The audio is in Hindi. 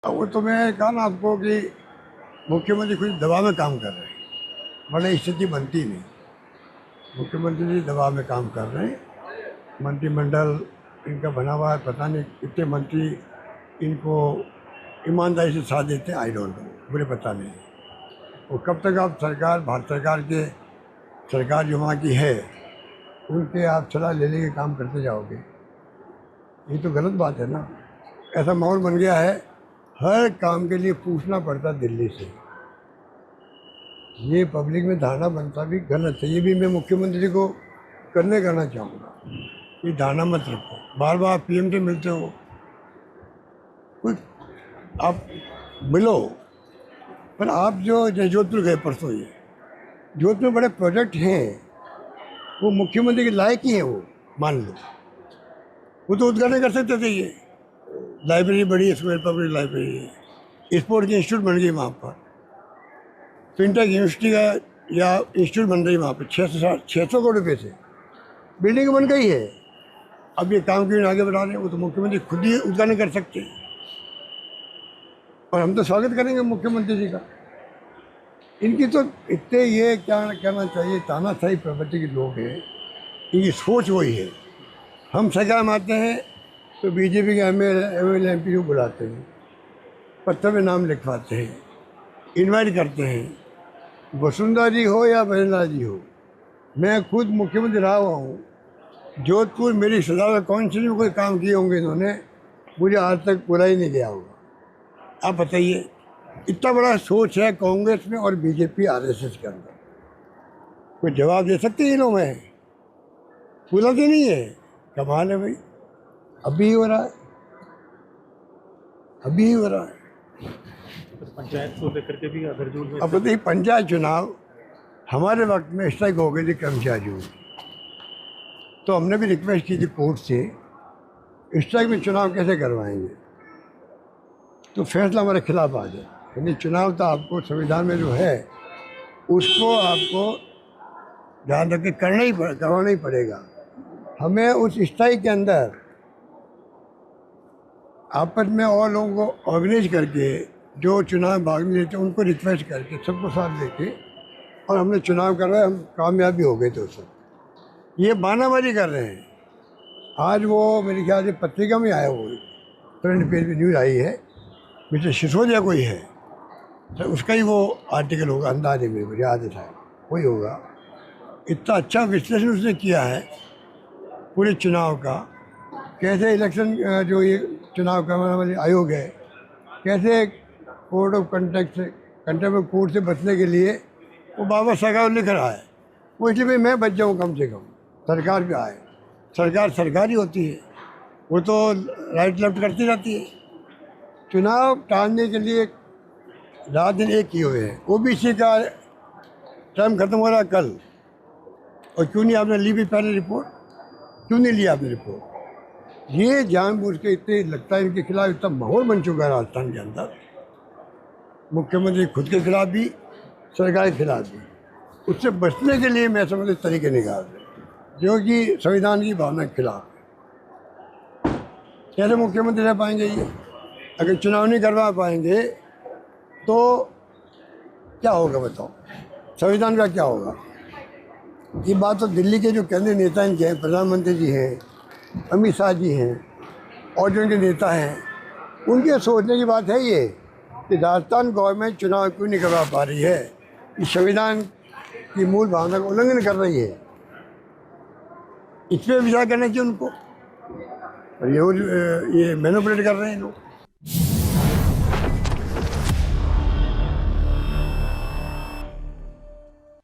वो तो मैं कहा ना आपको कि मुख्यमंत्री खुद दबाव में काम कर रहे हैं, वरना स्थिति बनती नहीं। मुख्यमंत्री जी दबाव में काम कर रहे हैं। मंत्रिमंडल इनका बना हुआ है, पता नहीं कितने मंत्री इनको ईमानदारी से साथ देते हैं, आई डोंट नो, मुझे पता नहीं। वो कब तक आप सरकार, भारत सरकार के सरकार जो वहाँ की है उनके आप सलाह ले लेके काम करते जाओगे, ये तो गलत बात है ना। ऐसा माहौल बन गया है, हर काम के लिए पूछना पड़ता दिल्ली से। ये पब्लिक में धारणा बनता भी गलत है। ये भी मैं मुख्यमंत्री को करना चाहूँगा, ये धारणा मत रखो। बार बार पीएम से मिलते हो, कुछ आप मिलो, पर आप जो जोधपुर गए परसों, ये जोधपुर में बड़े प्रोजेक्ट हैं, वो मुख्यमंत्री के लायक ही हैं। वो मान लो, वो तो उद्घाटन कर सकते थे। ये लाइब्रेरी बड़ी है, इसमें पब्लिक लाइब्रेरी है, स्पोर्ट की इंस्टीट्यूट बन गई वहाँ पर, फिनटेक यूनिवर्सिटी का या इंस्टीट्यूट बन रही है वहाँ पर। 600 करोड़ रुपये से बिल्डिंग बन गई है। अब ये काम क्यों आगे बढ़ा रहे हैं? वो तो मुख्यमंत्री खुद ही उद्घाटन कर सकते हैं, और हम तो स्वागत करेंगे मुख्यमंत्री जी का। इनकी तो इतने ये क्या कहना चाहिए, तानाशाही प्रवृत्ति के लोग हैं, इनकी सोच वही है। हम सरकार में आते हैं तो बीजेपी के एमएलए एमपी को बुलाते हैं, पत्थर में नाम लिखवाते हैं, इनवाइट करते हैं। वसुंधरा जी हो या वसुंधरा जी हो, मैं खुद मुख्यमंत्री रहा हुआ हूँ। जोधपुर मेरी सदा काउंसिल में कोई काम किए होंगे इन्होंने, मुझे आज तक पूरा ही नहीं गया होगा। आप बताइए, इतना बड़ा सोच है कांग्रेस में और बीजेपी आरएसएस के अंदर, कोई जवाब दे सकते हैं लोग? मैं पूरा तो नहीं है। कमाल है भाई, अभी ही हो रहा है, अभी ही हो रहा है। पंचायत को लेकर के भी अदरजोर। अब बताइए, पंचायत चुनाव हमारे वक्त में स्ट्राइक हो गई थी कर्मचारियों की, तो हमने भी रिक्वेस्ट की थी कोर्ट से, स्ट्राइक में चुनाव कैसे करवाएंगे, तो फैसला हमारे खिलाफ आ जाए। यानी चुनाव तो आपको संविधान में जो है उसको आपको ध्यान रख के करवाना ही पड़ेगा। हमें उस स्ट्राइक के अंदर आपस में और लोगों को ऑर्गेनाइज करके, जो चुनाव भाग में लेते उनको रिक्वेस्ट करके, सबको साथ लेके, और हमने चुनाव करवाया, हम कामयाब भी हो गए थे उसमें। ये बहानाबाजी कर रहे हैं। आज वो मेरे ख्याल से पत्रिका में आया, वो फ्रंट पेज पे न्यूज़ आई है, मिस्टर सिसोदिया कोई है, तो उसका ही वो आर्टिकल होगा, अंदाजे में मुझे याद है, वही होगा। इतना अच्छा विश्लेषण उसने किया है पूरे चुनाव का, कैसे इलेक्शन जो ये चुनाव करवाने वाले आयोग है, कैसे कोड ऑफ कंटेम्प्ट कोर्ट से बचने के लिए वो बाबा सरकार लिख रहा है। वो इसलिए भाई मैं बच जाऊँ कम से कम, सरकार पे आए। सरकार ही होती है, वो तो राइट लेफ्ट करती रहती है। चुनाव टालने के लिए रात दिन एक किए हुए हैं। ओबीसी का टाइम खत्म हो रहा है कल, और क्यों नहीं आपने ली भी पहले रिपोर्ट? क्यों नहीं ली आपने रिपोर्ट? ये जानबूझ के इतने लगता है इनके खिलाफ इतना माहौल बन चुका है राजस्थान के अंदर, मुख्यमंत्री खुद के खिलाफ भी, सरकार के खिलाफ भी। उससे बचने के लिए मैं समझते तरीके निकाल रहे, जो कि संविधान की भावना के खिलाफ है। कैसे मुख्यमंत्री रह पाएंगे ये? अगर चुनाव नहीं करवा पाएंगे तो क्या होगा बताओ? संविधान का क्या होगा? ये बात तो दिल्ली के जो केंद्रीय नेता इनके हैं, प्रधानमंत्री जी हैं, अमित शाह जी हैं, और जो इनके नेता हैं, उनके सोचने की बात है ये कि राजस्थान गवर्नमेंट चुनाव क्यों नहीं करवा पा रही है, इस संविधान की मूल भावना का उल्लंघन कर रही है। इस पर विचार करना चाहिए उनको, और ये मैनिपुलेट कर रहे हैं लोग।